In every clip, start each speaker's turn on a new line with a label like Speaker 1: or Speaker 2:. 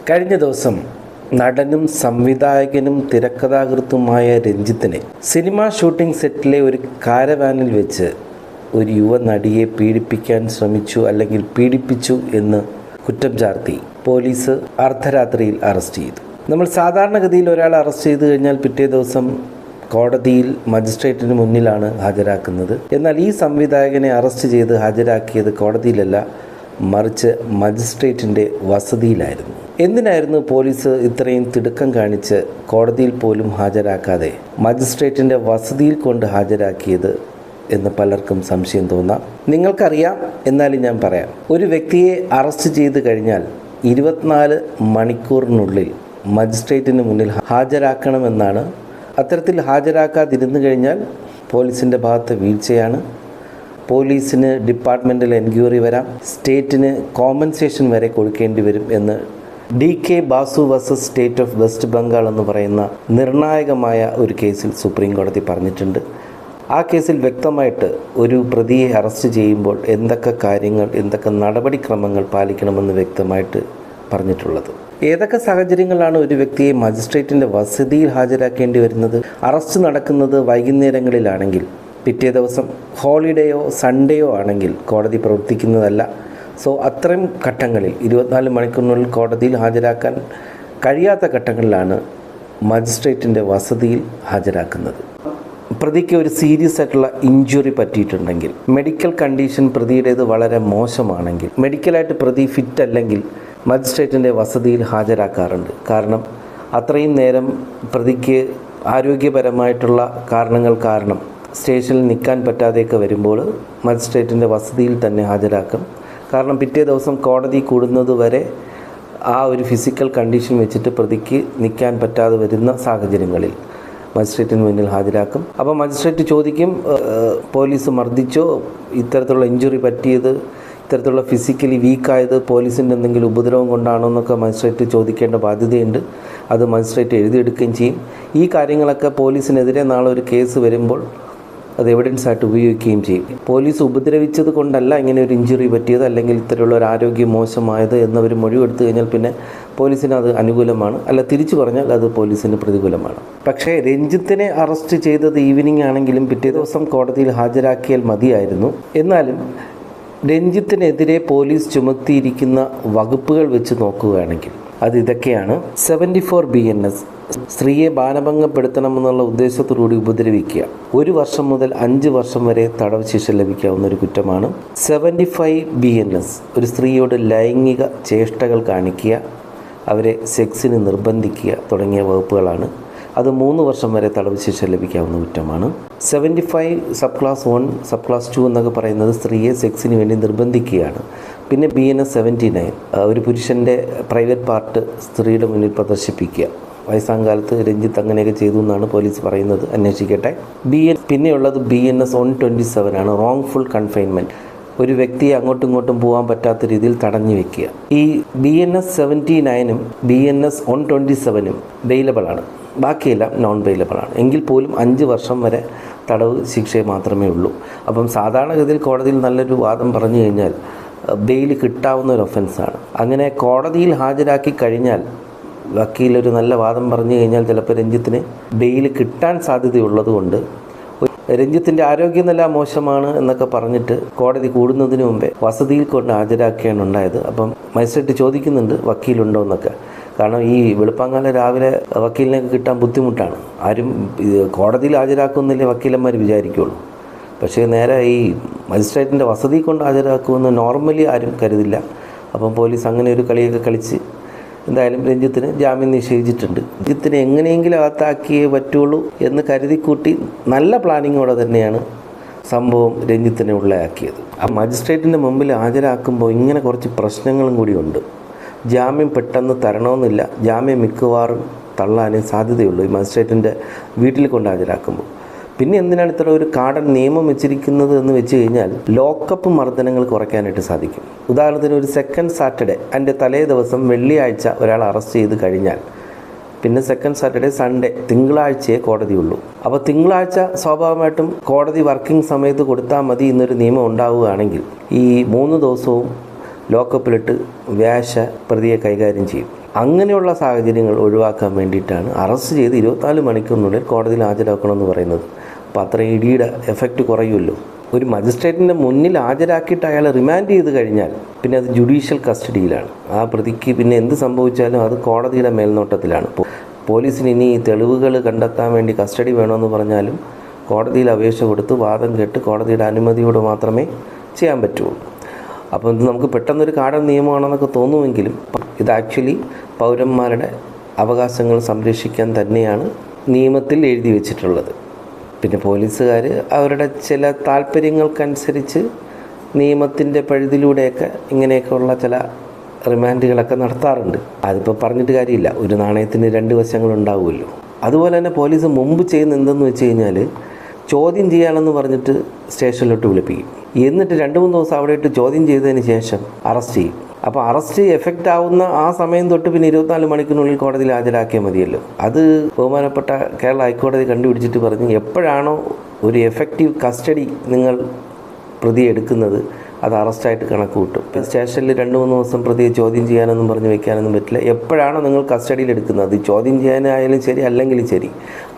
Speaker 1: കഴിഞ്ഞ ദിവസം നടനും സംവിധായകനും തിരക്കഥാകൃത്തുമായ രഞ്ജിത്തിനെ സിനിമാ ഷൂട്ടിംഗ് സെറ്റിലെ ഒരു കാരവാനിൽ വെച്ച് ഒരു യുവ നടിയെ പീഡിപ്പിക്കാൻ ശ്രമിച്ചു അല്ലെങ്കിൽ പീഡിപ്പിച്ചു എന്ന് കുറ്റം ചാർത്തി പോലീസ് അർദ്ധരാത്രിയിൽ അറസ്റ്റ് ചെയ്തു. നമ്മൾ സാധാരണഗതിയിൽ ഒരാളെ അറസ്റ്റ് ചെയ്തു കഴിഞ്ഞാൽ പിറ്റേ ദിവസം കോടതിയിൽ മജിസ്ട്രേറ്റിന് മുന്നിലാണ് ഹാജരാക്കുന്നത്. എന്നാൽ ഈ സംവിധായകനെ അറസ്റ്റ് ചെയ്ത് ഹാജരാക്കിയത് കോടതിയിലല്ല, മറിച്ച് മജിസ്ട്രേറ്റിൻ്റെ വസതിയിലായിരുന്നു. എന്തിനായിരുന്നു പോലീസ് ഇത്രയും തിടുക്കം കാണിച്ച് കോടതിയിൽ പോലും ഹാജരാക്കാതെ മജിസ്ട്രേറ്റിൻ്റെ വസതിയിൽ കൊണ്ട് ഹാജരാക്കിയത് എന്ന് പലർക്കും സംശയം തോന്നാം. നിങ്ങൾക്കറിയാം, എന്നാലും ഞാൻ പറയാം. ഒരു വ്യക്തിയെ അറസ്റ്റ് ചെയ്ത് കഴിഞ്ഞാൽ 24 മണിക്കൂറിനുള്ളിൽ മജിസ്ട്രേറ്റിന് മുന്നിൽ ഹാജരാക്കണമെന്നാണ്. അത്തരത്തിൽ ഹാജരാക്കാതിരുന്നു കഴിഞ്ഞാൽ പോലീസിൻ്റെ ഭാഗത്ത് വീഴ്ചയാണ്. പോലീസിന് ഡിപ്പാർട്ട്മെൻറ്റൽ എൻക്വയറി വരാം, സ്റ്റേറ്റിന് കോമ്പൻസേഷൻ വരെ കൊടുക്കേണ്ടി വരും എന്ന് DK Basu versus state of west Bengal എന്ന് പറയുന്ന നിർണായകമായ ഒരു കേസിൽ സുപ്രീം കോടതി പറഞ്ഞിട്ടുണ്ട്. ആ കേസിൽ വ്യക്തമായിട്ട് ഒരു പ്രതിയെ അറസ്റ്റ് ചെയ്യുമ്പോൾ എന്തൊക്കെ കാര്യങ്ങൾ, എന്തൊക്കെ നടപടിക്രമങ്ങൾ പാലിക്കണമെന്ന് വ്യക്തമായിട്ട് പറഞ്ഞിട്ടുള്ളത്. ഏതൊക്കെ സാഹചര്യങ്ങളാണ് ഒരു വ്യക്തിയെ മജിസ്ട്രേറ്റിൻ്റെ വസതിയിൽ ഹാജരാക്കേണ്ടി വരുന്നത്? അറസ്റ്റ് നടക്കുന്നത് വൈകുന്നേരങ്ങളിലാണെങ്കിൽ, പിറ്റേ ദിവസം ഹോളിഡേയോ സൺഡേയോ ആണെങ്കിൽ കോടതി പ്രവർത്തിക്കുന്നതല്ല. സോ അത്തരം ഘട്ടങ്ങളിൽ 24 മണിക്കൂറിനുള്ളിൽ കോടതിയിൽ ഹാജരാക്കാൻ കഴിയാത്ത ഘട്ടങ്ങളിലാണ് മജിസ്ട്രേറ്റിൻ്റെ വസതിയിൽ ഹാജരാക്കുന്നത്. പ്രതിക്ക് ഒരു സീരിയസ് ആയിട്ടുള്ള ഇഞ്ചുറി പറ്റിയിട്ടുണ്ടെങ്കിൽ, മെഡിക്കൽ കണ്ടീഷൻ പ്രതിയുടേത് വളരെ മോശമാണെങ്കിൽ, മെഡിക്കലായിട്ട് പ്രതി ഫിറ്റ് അല്ലെങ്കിൽ മജിസ്ട്രേറ്റിൻ്റെ വസതിയിൽ ഹാജരാക്കാറുണ്ട്. കാരണം അത്രയും നേരം പ്രതിക്ക് ആരോഗ്യപരമായിട്ടുള്ള കാരണങ്ങൾ കാരണം സ്റ്റേഷനിൽ നിൽക്കാൻ പറ്റാതെയൊക്കെ വരുമ്പോൾ മജിസ്ട്രേറ്റിൻ്റെ വസതിയിൽ തന്നെ ഹാജരാക്കും. കാരണം പിറ്റേ ദിവസം കോടതി കൂടുന്നത് വരെ ആ ഒരു ഫിസിക്കൽ കണ്ടീഷൻ വെച്ചിട്ട് പ്രതിക്ക് നിൽക്കാൻ പറ്റാതെ വരുന്ന സാഹചര്യങ്ങളിൽ മജിസ്ട്രേറ്റിന് മുന്നിൽ ഹാജരാക്കും. അപ്പോൾ മജിസ്ട്രേറ്റ് ചോദിക്കും, പോലീസ് മർദ്ദിച്ചോ, ഇത്തരത്തിലുള്ള ഇഞ്ചുറി പറ്റിയത്, ഇത്തരത്തിലുള്ള ഫിസിക്കലി വീക്കായത് പോലീസിൻ്റെ എന്തെങ്കിലും ഉപദ്രവം കൊണ്ടാണോ എന്നൊക്കെ മജിസ്ട്രേറ്റ് ചോദിക്കേണ്ട ബാധ്യതയുണ്ട്. അത് മജിസ്ട്രേറ്റ് എഴുതിയെടുക്കുകയും ചെയ്യും. ഈ കാര്യങ്ങളൊക്കെ പോലീസിനെതിരെ നാളെ ഒരു കേസ് വരുമ്പോൾ അത് എവിഡൻസായിട്ട് ഉപയോഗിക്കുകയും ചെയ്യും. പോലീസ് ഉപദ്രവിച്ചത് കൊണ്ടല്ല ഇങ്ങനെ ഒരു ഇഞ്ചുറി പറ്റിയത്, അല്ലെങ്കിൽ ഇത്തരമുള്ള ഒരു ആരോഗ്യം മോശമായത് എന്നവർ മൊഴിയെടുത്തു കഴിഞ്ഞാൽ പിന്നെ പോലീസിന് അത് അനുകൂലമാണ്, അല്ല തിരിച്ചു പറഞ്ഞാൽ അത് പോലീസിന് പ്രതികൂലമാണ്. പക്ഷേ രഞ്ജിത്തിനെ അറസ്റ്റ് ചെയ്തത് ഈവനിങ് ആണെങ്കിലും പിറ്റേ ദിവസം കോടതിയിൽ ഹാജരാക്കിയാൽ മതിയായിരുന്നു. എന്നാലും രഞ്ജിത്തിനെതിരെ പോലീസ് ചുമത്തിയിരിക്കുന്ന വകുപ്പുകൾ വെച്ച് നോക്കുകയാണെങ്കിൽ അത് ഇതൊക്കെയാണ്. 74 BNS, സ്ത്രീയെ ബാലഭംഗപ്പെടുത്തണമെന്നുള്ള ഉദ്ദേശത്തോടുകൂടി ഉപദ്രവിക്കുക, 1 വർഷം മുതൽ 5 വർഷം വരെ തടവ് ശിക്ഷ ലഭിക്കാവുന്ന ഒരു കുറ്റമാണ്. 75 BNS, ഒരു സ്ത്രീയോട് ലൈംഗിക ചേഷ്ടകൾ കാണിക്കുക, അവരെ സെക്സിന് നിർബന്ധിക്കുക തുടങ്ങിയ വകുപ്പുകളാണ്. അത് 3 വർഷം വരെ തടവ് ശിക്ഷ ലഭിക്കാവുന്ന കുറ്റമാണ്. 75 സബ് ക്ലാസ് 1, സബ് ക്ലാസ് 2 എന്നൊക്കെ പറയുന്നത് സ്ത്രീയെ സെക്സിന് വേണ്ടി നിർബന്ധിക്കുകയാണ്. പിന്നെ BNS 79, ഒരു പുരുഷൻ്റെ പ്രൈവറ്റ് പാർട്ട് സ്ത്രീയുടെ മുന്നിൽ പ്രദർശിപ്പിക്കുക. വയസ്സാങ്കാലത്ത് രഞ്ജിത്ത് അങ്ങനെയൊക്കെ ചെയ്തു എന്നാണ് പോലീസ് പറയുന്നത്, അന്വേഷിക്കട്ടെ. പിന്നെയുള്ളത് BNS 127 ആണ്, റോങ്ഫുൾ കൺഫൈൻമെൻറ്റ്, ഒരു വ്യക്തിയെ അങ്ങോട്ടും ഇങ്ങോട്ടും പോകാൻ പറ്റാത്ത രീതിയിൽ തടഞ്ഞു വെക്കുക. ഈ BNS 79-ഉം BNS 127-ഉം ബെയിലബിളാണ്, ബാക്കിയെല്ലാം നോൺ ബെയിലബിളാണ്. എങ്കിൽ പോലും 5 വർഷം വരെ തടവ് ശിക്ഷ മാത്രമേ ഉള്ളൂ. അപ്പം സാധാരണഗതിയിൽ കോടതിയിൽ നല്ലൊരു വാദം പറഞ്ഞു കഴിഞ്ഞാൽ ബെയിൽ കിട്ടാവുന്ന ഒരു ഒഫൻസാണ്. അങ്ങനെ കോടതിയിൽ ഹാജരാക്കി കഴിഞ്ഞാൽ വക്കീലൊരു നല്ല വാദം പറഞ്ഞു കഴിഞ്ഞാൽ ചിലപ്പോൾ രഞ്ജിത്തിന് ബെയിൽ കിട്ടാൻ സാധ്യതയുള്ളത് കൊണ്ട് രഞ്ജിത്തിൻ്റെ ആരോഗ്യനില മോശമാണ് എന്നൊക്കെ പറഞ്ഞിട്ട് കോടതി കൂടുന്നതിന് മുമ്പേ വസതിയിൽ കൊണ്ട് ഹാജരാക്കുകയാണ് ഉണ്ടായത്. അപ്പം മജിസ്ട്രേറ്റ് ചോദിക്കുന്നുണ്ട് വക്കീലുണ്ടോ എന്നൊക്കെ. കാരണം ഈ വെളുപ്പാങ്കാലം രാവിലെ വക്കീലിനൊക്കെ കിട്ടാൻ ബുദ്ധിമുട്ടാണ്. ആരും കോടതിയിൽ ഹാജരാക്കുന്നില്ലേ വക്കീലന്മാർ വിചാരിക്കുള്ളൂ. പക്ഷേ നേരെ ഈ മജിസ്ട്രേറ്റിൻ്റെ വസതി കൊണ്ട് ഹാജരാക്കുമെന്ന് നോർമലി ആരും കരുതില്ല. അപ്പം പോലീസ് അങ്ങനെ ഒരു കളിയൊക്കെ കളിച്ച് എന്തായാലും രഞ്ജിത്തിന് ജാമ്യം നിഷേധിച്ചിട്ടുണ്ട്. രഞ്ജിത്തിനെ എങ്ങനെയെങ്കിലും അകത്താക്കിയേ പറ്റുള്ളൂ എന്ന് കരുതിക്കൂട്ടി നല്ല പ്ലാനിങ്ങോടെ തന്നെയാണ് സംഭവം രഞ്ജിത്തിനെ ഉള്ളയാക്കിയത്. ആ മജിസ്ട്രേറ്റിൻ്റെ മുമ്പിൽ ഹാജരാക്കുമ്പോൾ ഇങ്ങനെ കുറച്ച് പ്രശ്നങ്ങളും കൂടിയുണ്ട്. ജാമ്യം പെട്ടെന്ന് തരണമെന്നില്ല, ജാമ്യം മിക്കവാറും തള്ളാനേ സാധ്യതയുള്ളൂ ഈ മജിസ്ട്രേറ്റിൻ്റെ വീട്ടിൽ കൊണ്ട് ഹാജരാക്കുമ്പോൾ. പിന്നെ എന്തിനാണ് ഇത്ര ഒരു കാടൻ നിയമം വെച്ചിരിക്കുന്നത് എന്ന് വെച്ച് കഴിഞ്ഞാൽ ലോക്കപ്പ് മർദ്ദനങ്ങൾ കുറയ്ക്കാനായിട്ട് സാധിക്കും. ഉദാഹരണത്തിന് ഒരു സെക്കൻഡ് സാറ്റർഡേ, അതിൻ്റെ തലേ ദിവസം വെള്ളിയാഴ്ച ഒരാൾ അറസ്റ്റ് ചെയ്ത് കഴിഞ്ഞാൽ പിന്നെ സെക്കൻഡ് സാറ്റർഡേ, സൺഡേ, തിങ്കളാഴ്ചയെ കോടതിയുള്ളൂ. അപ്പോൾ തിങ്കളാഴ്ച സ്വാഭാവികമായിട്ടും കോടതി വർക്കിംഗ് സമയത്ത് കൊടുത്താൽ മതി എന്നൊരു നിയമം ഉണ്ടാവുകയാണെങ്കിൽ ഈ 3 ദിവസവും ലോക്കപ്പിലിട്ട് വ്യാജ പ്രതിയെ കൈകാര്യം ചെയ്യും. അങ്ങനെയുള്ള സാഹചര്യങ്ങൾ ഒഴിവാക്കാൻ വേണ്ടിയിട്ടാണ് അറസ്റ്റ് ചെയ്ത് 24 മണിക്കൂറിനുള്ളിൽ കോടതിയിൽ ഹാജരാക്കണമെന്ന് പറയുന്നത്. അപ്പോൾ അത്രയും ഇടിയുടെ എഫക്റ്റ് കുറയുമല്ലോ. ഒരു മജിസ്ട്രേറ്റിൻ്റെ മുന്നിൽ ഹാജരാക്കിയിട്ട് അയാളെ റിമാൻഡ് ചെയ്ത് കഴിഞ്ഞാൽ പിന്നെ അത് ജുഡീഷ്യൽ കസ്റ്റഡിയിലാണ്. ആ പ്രതിക്ക് പിന്നെ എന്ത് സംഭവിച്ചാലും അത് കോടതിയുടെ മേൽനോട്ടത്തിലാണ്. പോലീസിന് ഇനി തെളിവുകൾ കണ്ടെത്താൻ വേണ്ടി കസ്റ്റഡി വേണമെന്ന് പറഞ്ഞാലും കോടതിയിൽ അപേക്ഷ കൊടുത്ത് വാദം കേട്ട് കോടതിയുടെ അനുമതിയോടെ മാത്രമേ ചെയ്യാൻ പറ്റുള്ളൂ. അപ്പോൾ ഇത് നമുക്ക് പെട്ടെന്നൊരു കാടൻ നിയമമാണെന്നൊക്കെ തോന്നുമെങ്കിലും ഇത് ആക്ച്വലി പൗരന്മാരുടെ അവകാശങ്ങൾ സംരക്ഷിക്കാൻ തന്നെയാണ് നിയമത്തിൽ എഴുതി വച്ചിട്ടുള്ളത്. പിന്നെ പോലീസുകാർ അവരുടെ ചില താല്പര്യങ്ങൾക്കനുസരിച്ച് നിയമത്തിൻ്റെ പഴുതിലൂടെയൊക്കെ ഇങ്ങനെയൊക്കെയുള്ള ചില റിമാൻഡുകളൊക്കെ നടത്താറുണ്ട്. അതിപ്പോൾ പറഞ്ഞിട്ട് കാര്യമില്ല, ഒരു നാണയത്തിന് 2 വശങ്ങളുണ്ടാവുമല്ലോ. അതുപോലെ തന്നെ പോലീസ് മുമ്പ് ചെയ്യുന്ന എന്തെന്ന് വെച്ച് കഴിഞ്ഞാൽ ചോദ്യം ചെയ്യാനെന്ന് പറഞ്ഞിട്ട് സ്റ്റേഷനിലോട്ട് വിളിപ്പിക്കും. എന്നിട്ട് 2-3 ദിവസം അവിടെ ഇട്ട് ചോദ്യം ചെയ്തതിന് ശേഷം അറസ്റ്റ് ചെയ്യും. അപ്പോൾ അറസ്റ്റ് എഫക്റ്റ് ആവുന്ന ആ സമയം തൊട്ട് പിന്നെ 24 മണിക്കൂറിനുള്ളിൽ കോടതിയിൽ ഹാജരാക്കിയാൽ മതിയല്ലോ. അത് ബഹുമാനപ്പെട്ട കേരള ഹൈക്കോടതി കണ്ടുപിടിച്ചിട്ട് പറഞ്ഞു, എപ്പോഴാണോ ഒരു എഫക്റ്റീവ് കസ്റ്റഡി നിങ്ങൾ പ്രതിയെ എടുക്കുന്നത് അത് അറസ്റ്റായിട്ട് കണക്ക് കൂട്ടും. സ്റ്റേഷനിൽ 2-3 ദിവസം പ്രതിയെ ചോദ്യം ചെയ്യാനൊന്നും പറഞ്ഞ് വെക്കാനൊന്നും പറ്റില്ല. എപ്പോഴാണോ നിങ്ങൾ കസ്റ്റഡിയിൽ എടുക്കുന്നത്, ചോദ്യം ചെയ്യാനായാലും ശരി അല്ലെങ്കിൽ ശരി,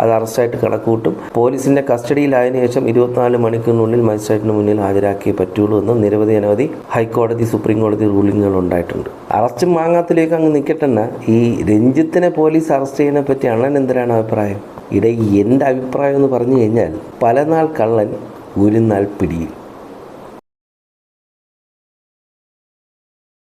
Speaker 1: അത് അറസ്റ്റായിട്ട് കണക്ക് കൂട്ടും. പോലീസിൻ്റെ കസ്റ്റഡിയിലായതിനു ശേഷം 24 മണിക്കൂറിനുള്ളിൽ മജിസ്ട്രേറ്റിന് മുന്നിൽ ഹാജരാക്കിയേ പറ്റുള്ളൂ എന്ന് അനവധി ഹൈക്കോടതി സുപ്രീം കോടതി റൂളിങ്ങുകൾ ഉണ്ടായിട്ടുണ്ട്. അറസ്റ്റ് മാങ്ങാത്തിലേക്ക് അങ്ങ് നിൽക്കട്ടെന്ന ഈ രഞ്ജിത്തിനെ പോലീസ് അറസ്റ്റ് ചെയ്യുന്നതിനെ പറ്റി അണ്ണൻ എന്തിനാണ് അഭിപ്രായം? എൻ്റെ അഭിപ്രായം എന്ന് പറഞ്ഞു കഴിഞ്ഞാൽ, പല നാൾ കള്ളൻ ഒരു നാൾ പിടിയിൽ.